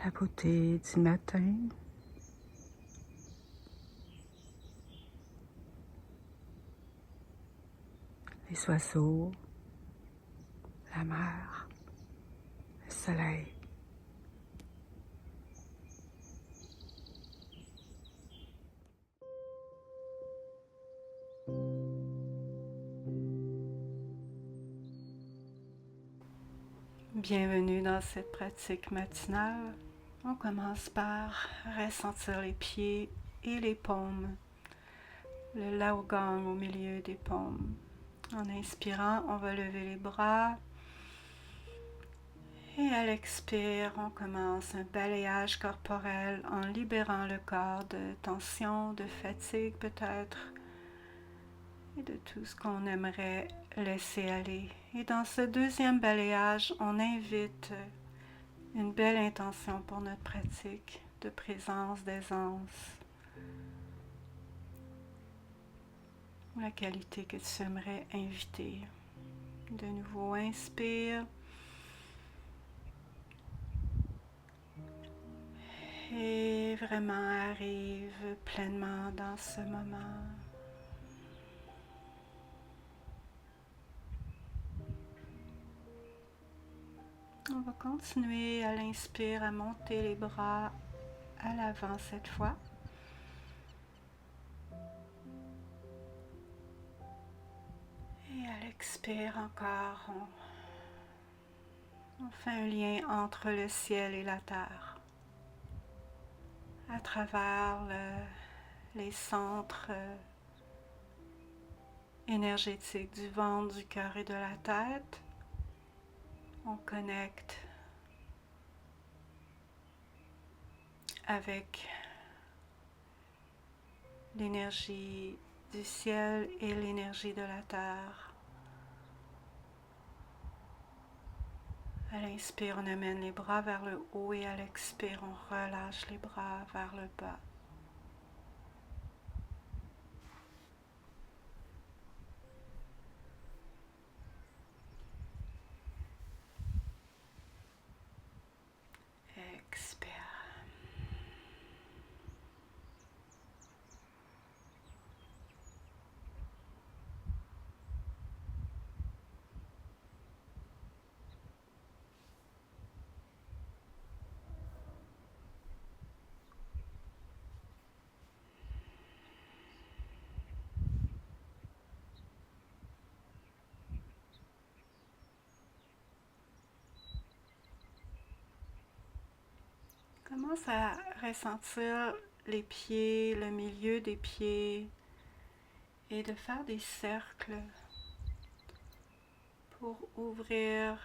la beauté du matin. Les oiseaux, la mer, le soleil. Bienvenue dans cette pratique matinale. On commence par ressentir les pieds et les paumes, le laogang au milieu des paumes. En inspirant, on va lever les bras et à l'expire, on commence un balayage corporel en libérant le corps de tension, de fatigue peut-être et de tout ce qu'on aimerait laisser aller. Et dans ce deuxième balayage, on invite une belle intention pour notre pratique de présence, d'aisance, la qualité que tu aimerais inviter. De nouveau, inspire. Et vraiment arrive pleinement dans ce moment. On va continuer à l'inspire, à monter les bras à l'avant cette fois. Et à l'expire encore, on fait un lien entre le ciel et la terre à travers les centres énergétiques du ventre, du cœur et de la tête. On connecte avec l'énergie du ciel et l'énergie de la terre. À l'inspire, on amène les bras vers le haut et à l'expire, on relâche les bras vers le bas. Expire. Commence à ressentir les pieds, le milieu des pieds et de faire des cercles pour ouvrir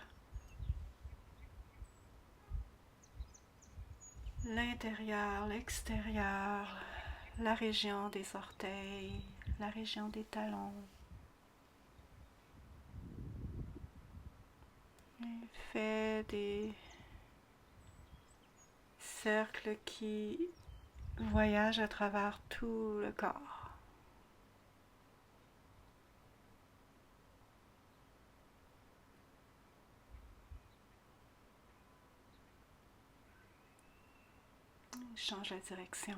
l'intérieur, l'extérieur, la région des orteils, la région des talons. Et fais des cercles qui voyagent à travers tout le corps. Change la direction.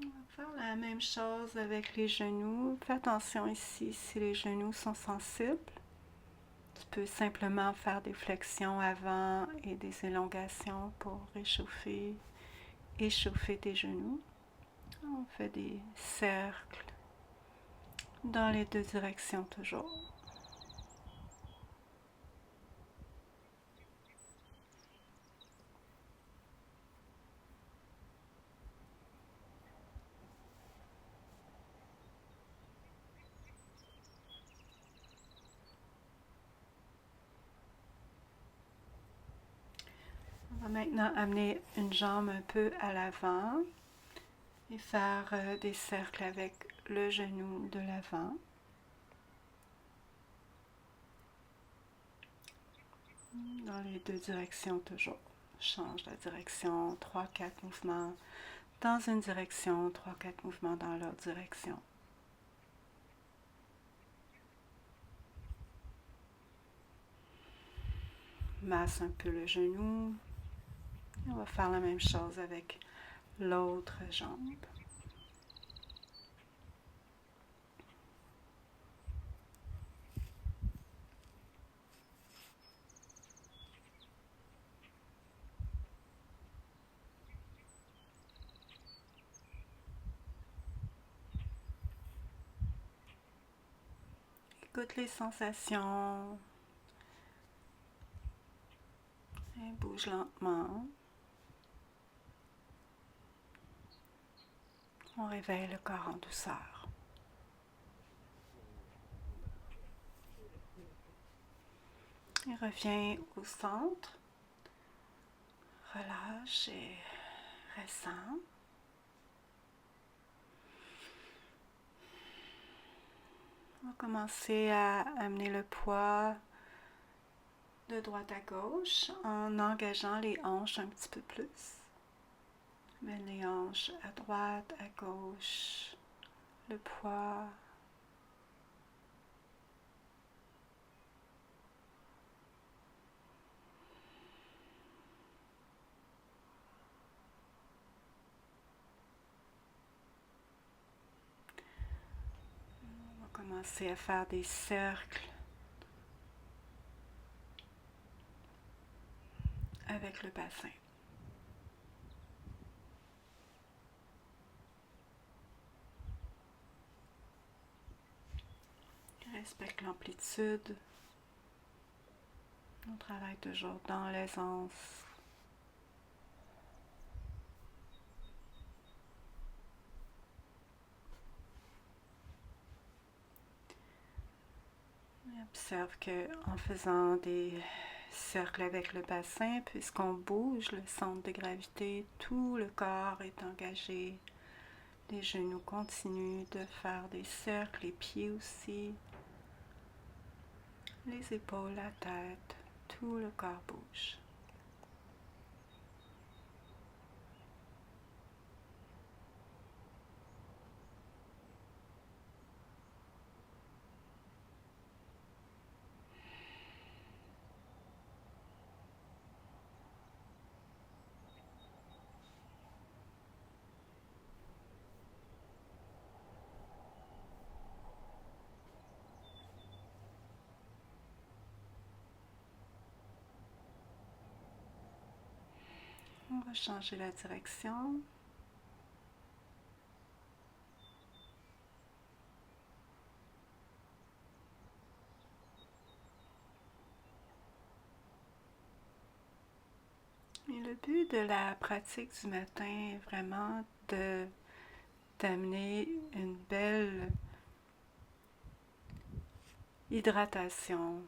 On va faire la même chose avec les genoux. Fais attention ici si les genoux sont sensibles. Tu peux simplement faire des flexions avant et des élongations pour échauffer tes genoux. On fait des cercles dans les deux directions toujours. On va maintenant amener une jambe un peu à l'avant et faire des cercles avec le genou de l'avant. Dans les deux directions toujours. Change la direction, 3-4 mouvements dans une direction, 3-4 mouvements dans l'autre direction. Masse un peu le genou. Et on va faire la même chose avec l'autre jambe. Écoute les sensations et bouge lentement. On réveille le corps en douceur. Et reviens au centre. Relâche et ressens. On va commencer à amener le poids de droite à gauche en engageant les hanches un petit peu plus. Mène les hanches à droite, à gauche, le poids. On va commencer à faire des cercles avec le bassin. Respecte l'amplitude. On travaille toujours dans l'aisance. Observe qu'en faisant des cercles avec le bassin, puisqu'on bouge le centre de gravité, tout le corps est engagé. Les genoux continuent de faire des cercles, les pieds aussi, les épaules, la tête, tout le corps bouge. On va changer la direction. Et le but de la pratique du matin est vraiment d'amener une belle hydratation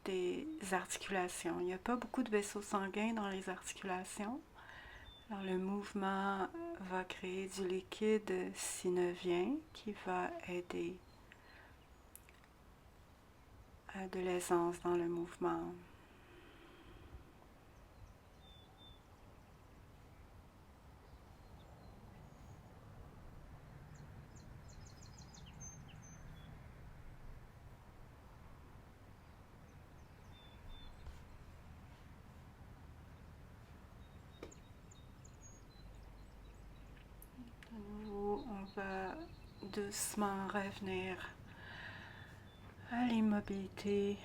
des articulations. Il n'y a pas beaucoup de vaisseaux sanguins dans les articulations. Alors le mouvement va créer du liquide synovien qui va aider à de l'aisance dans le mouvement. De nouveau, on va doucement revenir à l'immobilité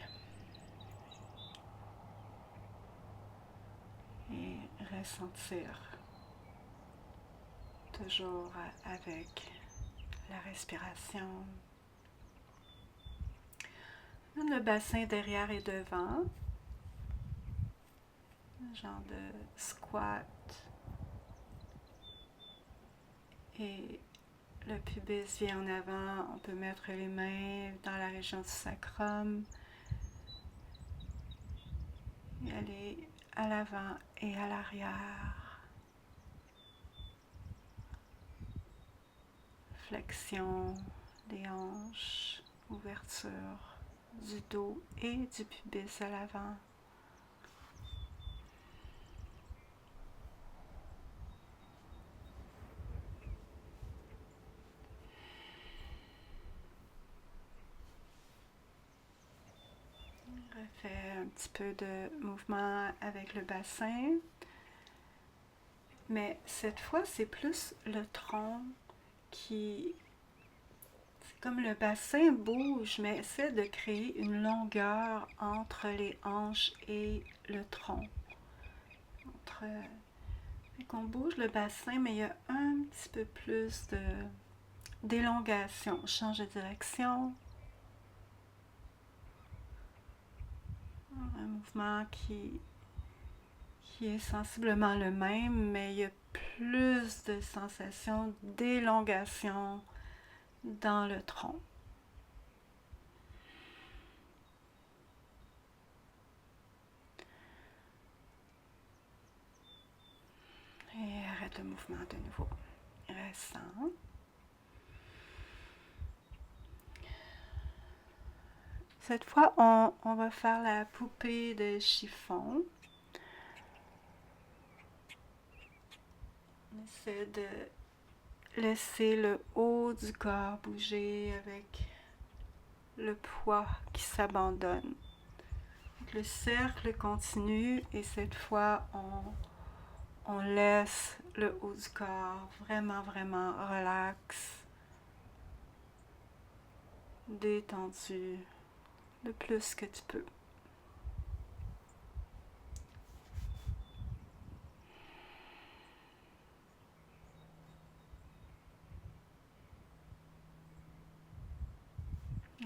et ressentir toujours avec la respiration. Le bassin derrière et devant, un genre de squat. Et le pubis vient en avant, on peut mettre les mains dans la région du sacrum et aller à l'avant et à l'arrière. Flexion des hanches, ouverture du dos et du pubis à l'avant. Refais un petit peu de mouvement avec le bassin. Mais cette fois, c'est plus le tronc qui... C'est comme le bassin bouge, mais essaie de créer une longueur entre les hanches et le tronc. On bouge le bassin, mais il y a un petit peu plus d'élongation. Change de direction. Un mouvement qui est sensiblement le même, mais il y a plus de sensations d'élongation dans le tronc. Et arrête le mouvement de nouveau. Ressens. Cette fois, on va faire la poupée de chiffon. On essaie de laisser le haut du corps bouger avec le poids qui s'abandonne. Le cercle continue et cette fois, on laisse le haut du corps vraiment, vraiment relax, détendu le plus que tu peux.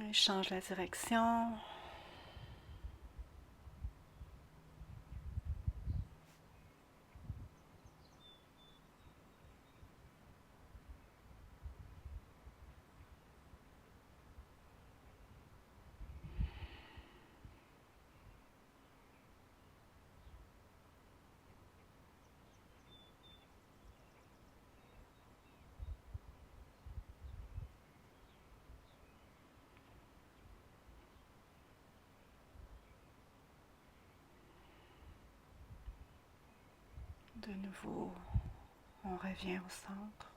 Et change la direction. De nouveau, on revient au centre.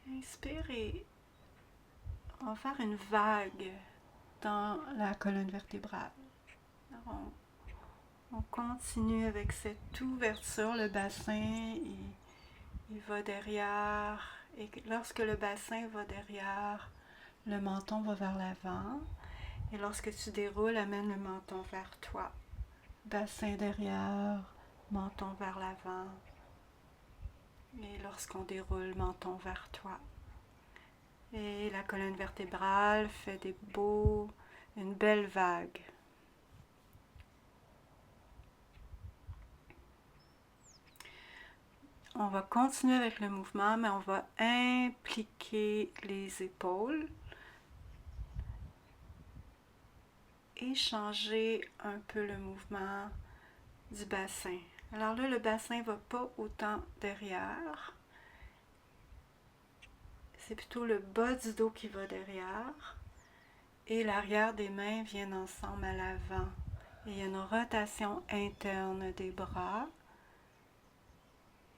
Inspire et on va faire une vague dans la colonne vertébrale. Alors on continue avec cette ouverture, le bassin il va derrière et lorsque le bassin va derrière, le menton va vers l'avant et lorsque tu déroules, amène le menton vers toi. Bassin derrière, menton vers l'avant et lorsqu'on déroule, menton vers toi. Et la colonne vertébrale fait une belle vague. On va continuer avec le mouvement, mais on va impliquer les épaules et changer un peu le mouvement du bassin. Alors là, le bassin ne va pas autant derrière. C'est plutôt le bas du dos qui va derrière. Et l'arrière des mains viennent ensemble à l'avant. Et il y a une rotation interne des bras.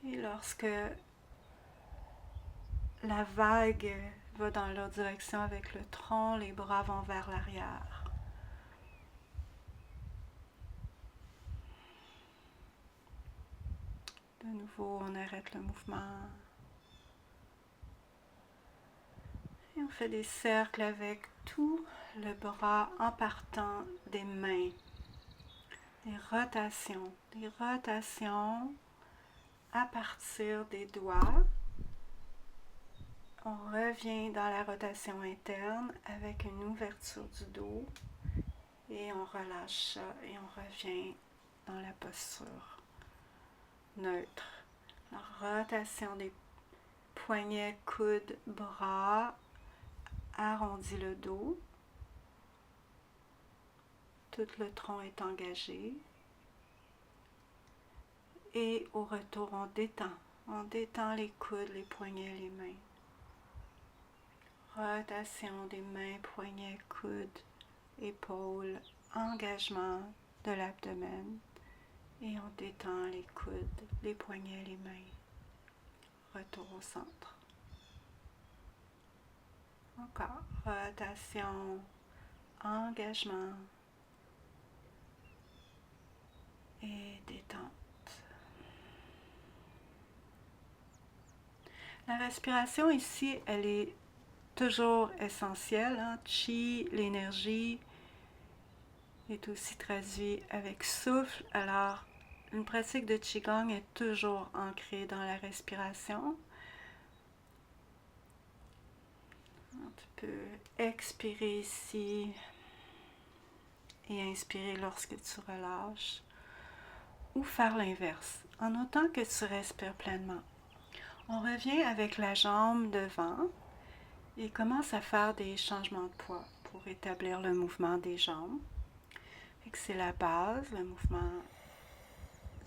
Et lorsque la vague va dans l'autre direction avec le tronc, les bras vont vers l'arrière. De nouveau, on arrête le mouvement. Et on fait des cercles avec tout le bras en partant des mains. Des rotations à partir des doigts. On revient dans la rotation interne avec une ouverture du dos et on relâche ça et on revient dans la posture neutre. La rotation des poignets, coudes, bras, arrondis le dos. Tout le tronc est engagé. Et au retour, on détend. On détend les coudes, les poignets, les mains. Rotation des mains, poignets, coudes, épaules, engagement de l'abdomen. Et on détend les coudes, les poignets, les mains. Retour au centre. Encore. Rotation, engagement et détente. La respiration ici, elle est toujours essentielle. Hein? Chi, l'énergie, est aussi traduit avec souffle. Alors, une pratique de Qigong est toujours ancrée dans la respiration. Tu peux expirer ici et inspirer lorsque tu relâches, ou faire l'inverse, en notant que tu respires pleinement. On revient avec la jambe devant et commence à faire des changements de poids pour établir le mouvement des jambes. C'est la base, le mouvement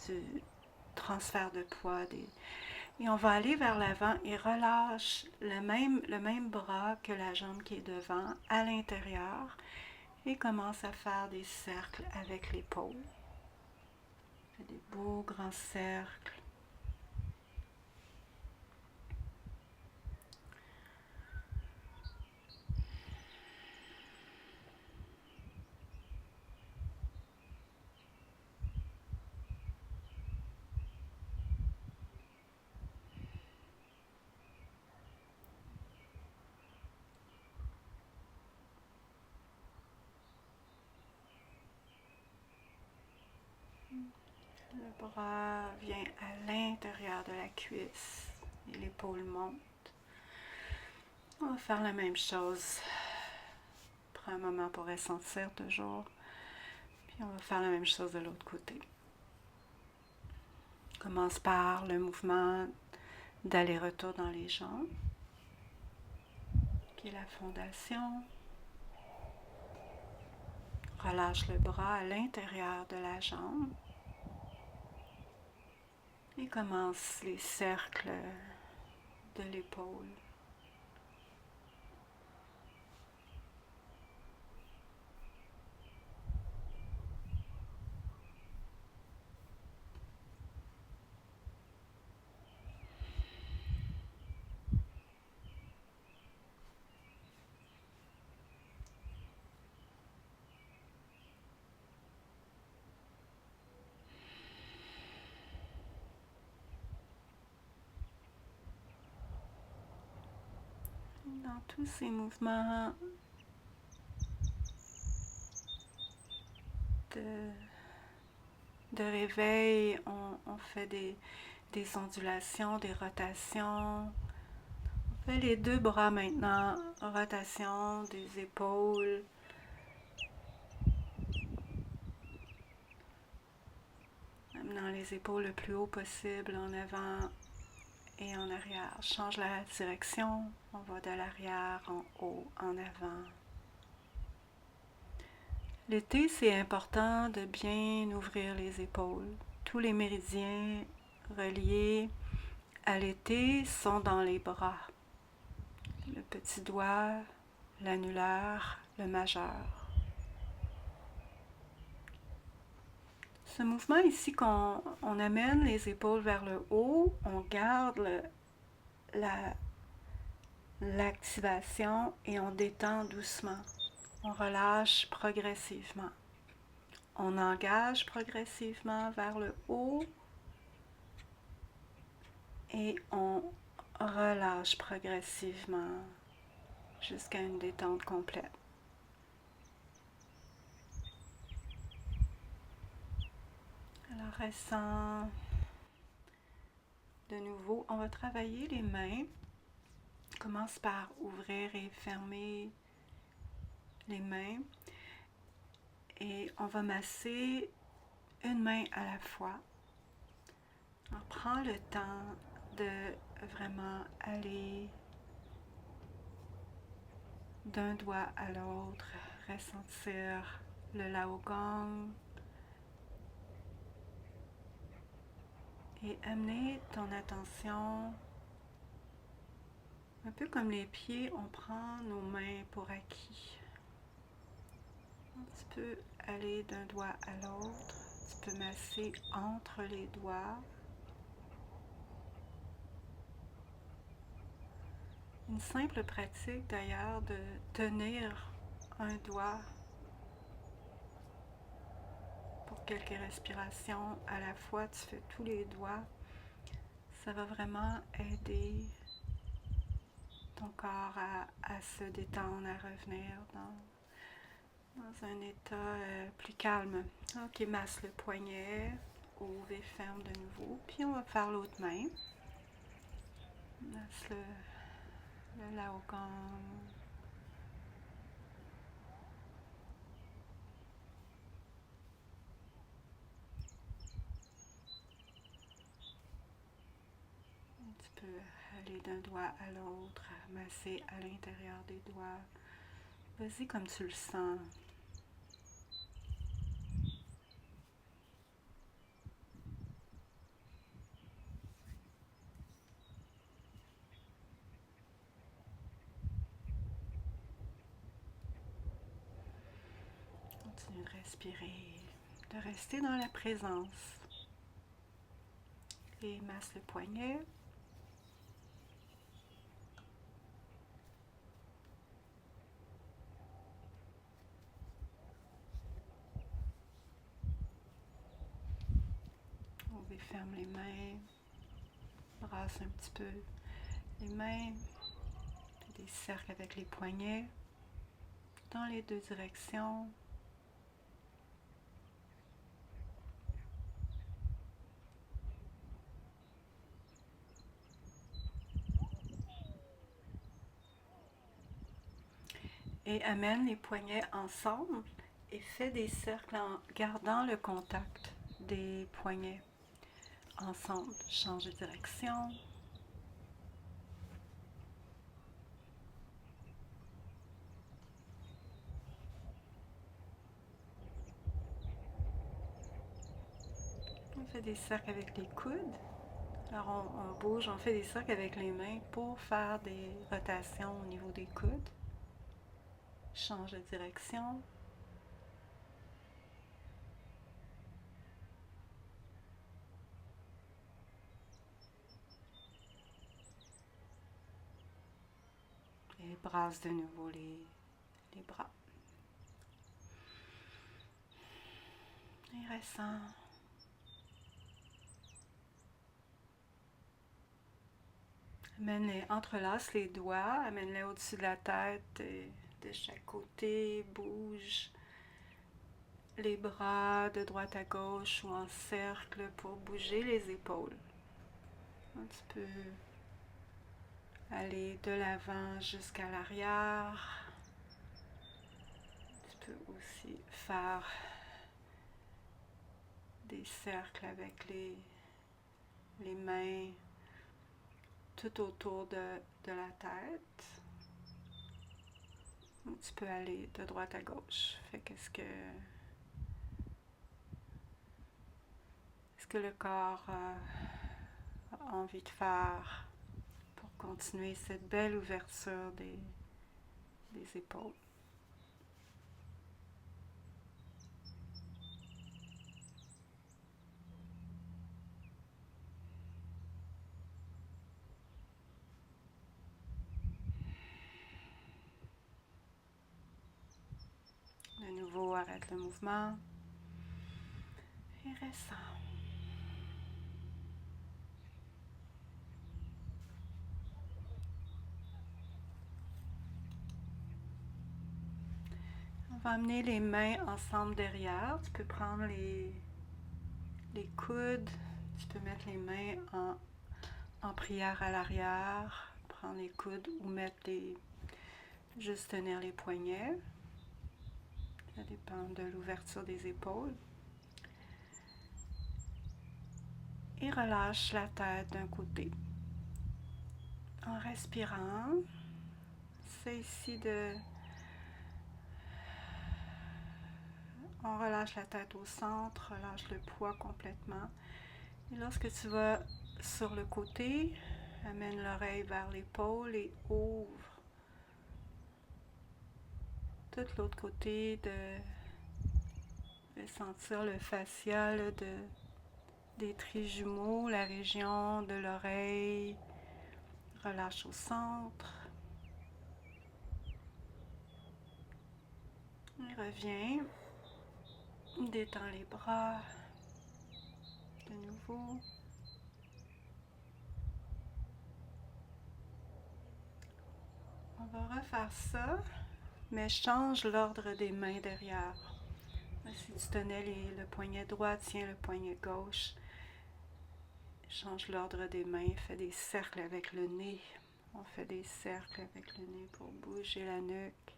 du transfert de poids. Et on va aller vers l'avant et relâche le même bras que la jambe qui est devant à l'intérieur et commence à faire des cercles avec l'épaule. Des beaux grands cercles. Le bras vient à l'intérieur de la cuisse et l'épaule monte. On va faire la même chose. Prends un moment pour ressentir toujours. Puis on va faire la même chose de l'autre côté. On commence par le mouvement d'aller-retour dans les jambes, qui est la fondation. Relâche le bras à l'intérieur de la jambe. Et commence les cercles de l'épaule. Dans tous ces mouvements de réveil, on fait des ondulations, des rotations. On fait les deux bras maintenant, rotation des épaules. Amenant les épaules le plus haut possible en avant et en arrière. Change la direction, on va de l'arrière en haut, en avant. L'été, c'est important de bien ouvrir les épaules. Tous les méridiens reliés à l'été sont dans les bras. Le petit doigt, l'annulaire, le majeur. Ce mouvement ici, qu'on amène les épaules vers le haut, on garde l'activation et on détend doucement. On relâche progressivement. On engage progressivement vers le haut et on relâche progressivement jusqu'à une détente complète. Alors, ressens de nouveau. On va travailler les mains. On commence par ouvrir et fermer les mains. Et on va masser une main à la fois Alors, prends le temps de vraiment aller d'un doigt à l'autre, ressentir le Laogong et amener ton attention, un peu comme les pieds, on prend nos mains pour acquis. Tu peux aller d'un doigt à l'autre, tu peux masser entre les doigts. Une simple pratique d'ailleurs de tenir un doigt pour quelques respirations à la fois, tu fais tous les doigts, ça va vraiment aider ton corps à se détendre, à revenir dans un état plus calme. Ok, masse le poignet, ouvre et ferme de nouveau, puis on va faire l'autre main. Masse le Laogong. Tu peux aller d'un doigt à l'autre, masser à l'intérieur des doigts. Vas-y comme tu le sens. Continue de respirer, de rester dans la présence. Et masse le poignet. On ferme les mains. Brasse un petit peu les mains. Fais des cercles avec les poignets dans les deux directions. Et amène les poignets ensemble et fais des cercles en gardant le contact des poignets ensemble. Change de direction. On fait des cercles avec les coudes. Alors on bouge, on fait des cercles avec les mains pour faire des rotations au niveau des coudes. Change de direction. Et brasse de nouveau les bras. Et ressens. Amène-les, entrelace les doigts, amène-les au-dessus de la tête de chaque côté, bouge les bras de droite à gauche ou en cercle pour bouger les épaules. Tu peux aller de l'avant jusqu'à l'arrière. Tu peux aussi faire des cercles avec les mains tout autour de la tête. Tu peux aller de droite à gauche. Fait qu'est-ce que le corps a envie de faire pour continuer cette belle ouverture des épaules. De nouveau, arrête le mouvement et ressens. On va amener les mains ensemble derrière. Tu peux prendre les coudes. Tu peux mettre les mains en prière à l'arrière. Prendre les coudes ou mettre juste tenir les poignets. Ça dépend de l'ouverture des épaules. et relâche la tête d'un côté. En respirant, c'est ici de... On relâche la tête au centre, relâche le poids complètement. Et lorsque tu vas sur le côté, amène l'oreille vers l'épaule et ouvre tout l'autre côté, de sentir le fascia là, des trijumeaux, la région de l'oreille. Relâche au centre. Et reviens. Détends les bras. De nouveau. On va refaire ça, mais change l'ordre des mains derrière. Si tu tenais le poignet droit, tiens le poignet gauche. Change l'ordre des mains, fais des cercles avec le nez. On fait des cercles avec le nez pour bouger la nuque.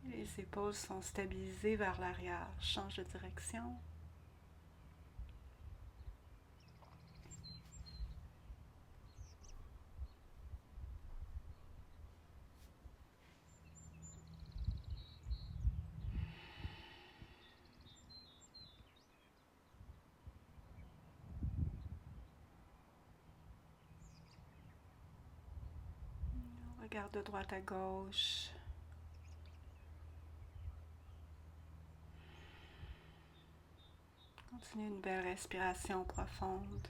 Les épaules sont stabilisées vers l'arrière. Change de direction. Regarde de droite à gauche. Continue une belle respiration profonde.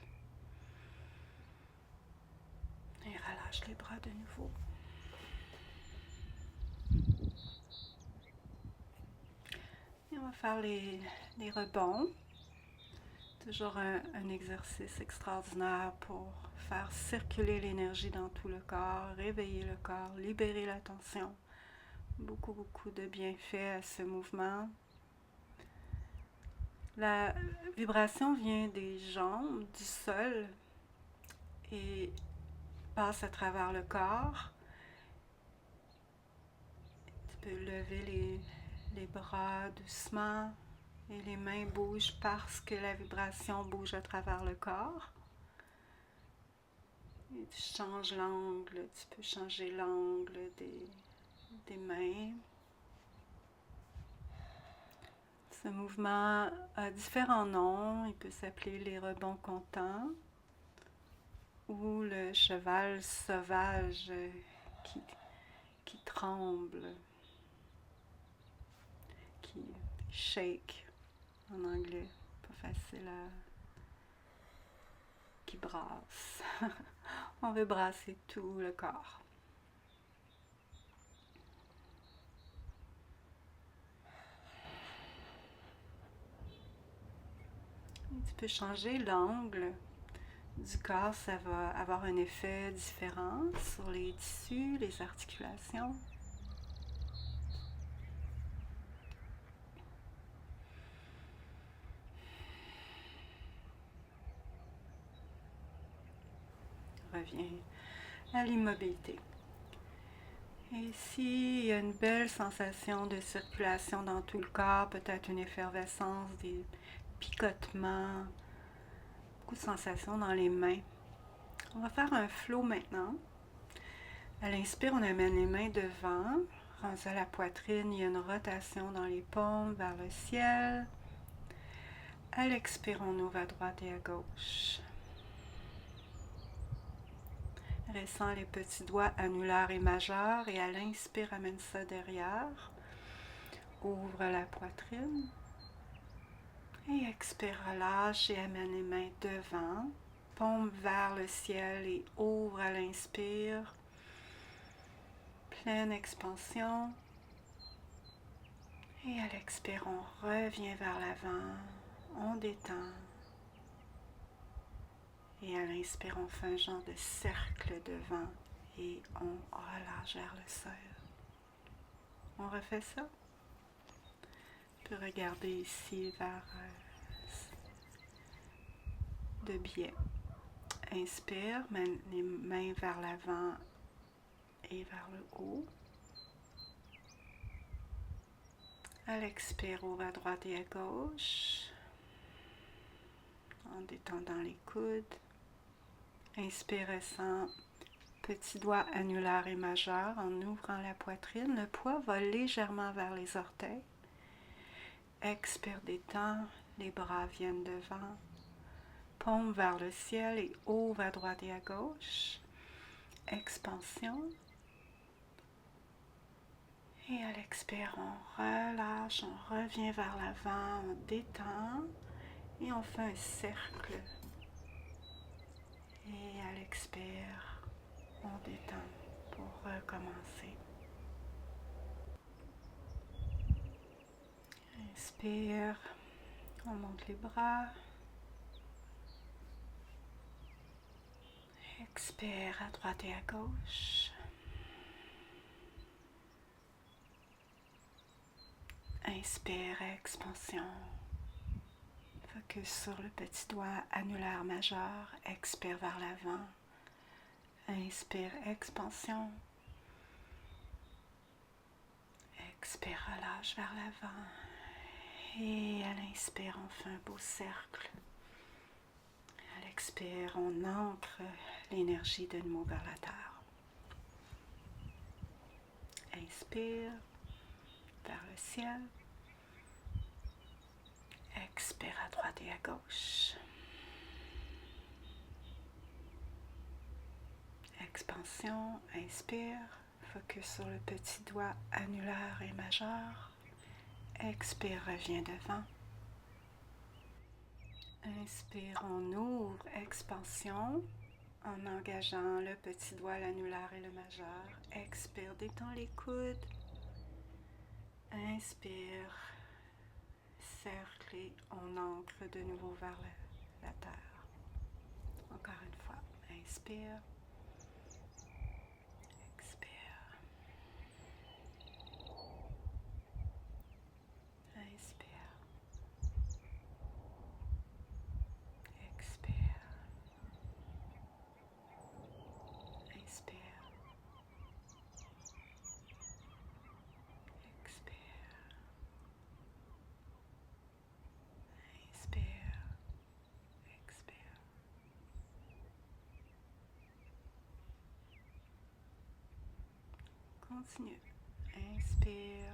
Et relâche les bras de nouveau. Et on va faire les rebonds. Toujours un exercice extraordinaire pour faire circuler l'énergie dans tout le corps, réveiller le corps, libérer la tension. Beaucoup de bienfaits à ce mouvement. La vibration vient des jambes, du sol et passe à travers le corps. Tu peux lever les bras doucement et les mains bougent parce que la vibration bouge à travers le corps. Et tu changes l'angle, tu peux changer l'angle des mains. Ce mouvement a différents noms. Il peut s'appeler les rebonds contents ou le cheval sauvage qui tremble, qui shake en anglais. Pas facile qui brasse. On veut brasser tout le corps. Tu peux changer l'angle du corps, ça va avoir un effet différent sur les tissus, les articulations. Reviens à l'immobilité. Et ici, il y a une belle sensation de circulation dans tout le corps, peut-être une effervescence, des picotements, beaucoup de sensations dans les mains. On va faire un flow maintenant. À l'inspire, on amène les mains devant, rendu à la poitrine, il y a une rotation dans les paumes vers le ciel. À l'expire, on ouvre à droite et à gauche. Ressens les petits doigts annulaires et majeurs et à l'inspire, amène ça derrière. Ouvre la poitrine. Et expire, relâche et amène les mains devant. Paume vers le ciel et ouvre à l'inspire. Pleine expansion. Et à l'expire, on revient vers l'avant. On détend. Et à l'inspire, on fait un genre de cercle devant et on relâche vers le sol. On refait ça. Tu peux regarder ici vers de biais. Inspire, mène les mains vers l'avant et vers le haut. À l'expire, ouvre à droite et à gauche. En détendant les coudes. Inspire, ressent petit doigt annulaire et majeur en ouvrant la poitrine. Le poids va légèrement vers les orteils. Expire, détends. Les bras viennent devant. Paume vers le ciel et ouvre à droite et à gauche. Expansion. Et à l'expire, on relâche, on revient vers l'avant, on détend et on fait un cercle. Et à l'expire, on détend pour recommencer. Inspire, on monte les bras. Expire à droite et à gauche. Inspire, expansion. Focus sur le petit doigt annulaire majeur. Expire vers l'avant. Inspire, expansion. Expire, relâche vers l'avant. Et à l'inspire, on fait un beau cercle. À l'expire, on ancre l'énergie de nouveau vers la terre. Inspire vers le ciel. Expire à droite et à gauche. Expansion, inspire. Focus sur le petit doigt annulaire et majeur. Expire, reviens devant. Inspire, on ouvre, expansion, en engageant le petit doigt, l'annulaire et le majeur. Expire, détends les coudes. Inspire, cercle et on ancre de nouveau vers la terre. Encore une fois, inspire. Continue. Inspire.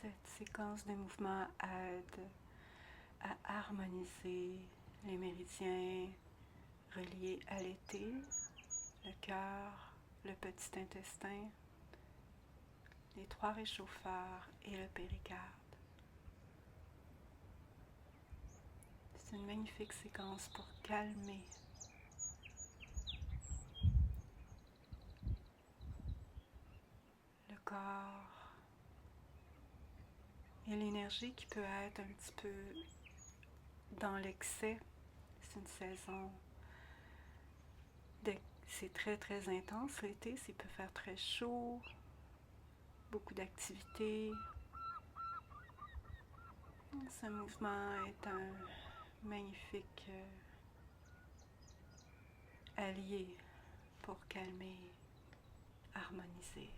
Cette séquence de mouvements aide à harmoniser les méridiens reliés à l'été, le cœur, le petit intestin, les trois réchauffeurs et le péricarde. C'est une magnifique séquence pour calmer le corps et l'énergie qui peut être un petit peu dans l'excès. C'est une saison, c'est très très intense l'été, il peut faire très chaud, beaucoup d'activités. Ce mouvement est un magnifique allié pour calmer, harmoniser.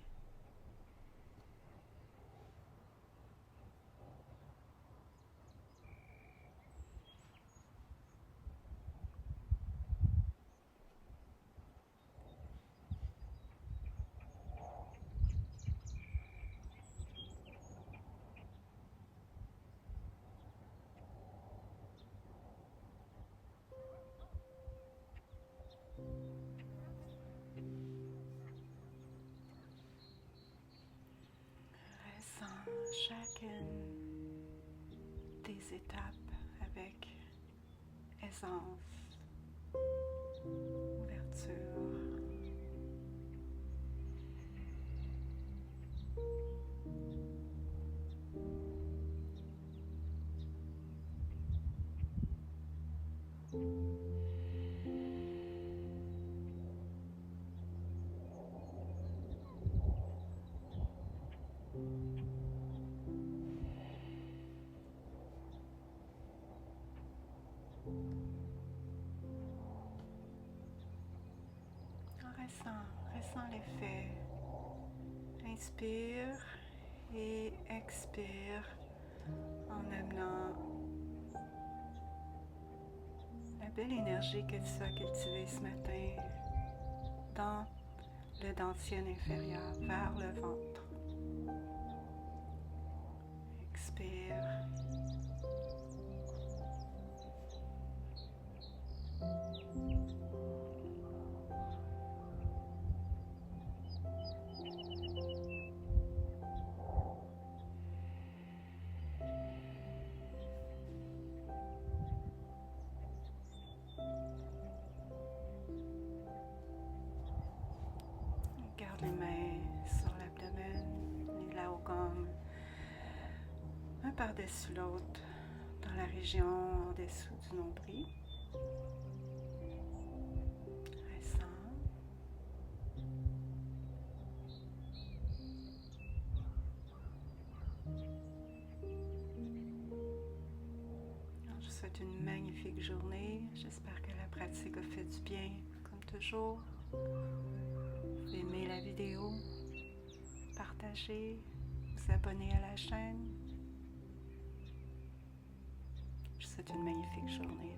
Chacune des étapes avec aisance. ouverture. Ressens l'effet. Inspire et expire en amenant la belle énergie que tu as cultivée ce matin dans le dentier inférieur vers le ventre. Expire. Garde les mains sur l'abdomen, les là comme un par-dessus l'autre dans la région en dessous du nombril. Ressens. Alors, je vous souhaite une magnifique journée. J'espère que la pratique a fait du bien, comme toujours. Vous aimez la vidéo, partagez, vous abonner à la chaîne. Je vous souhaite une magnifique journée.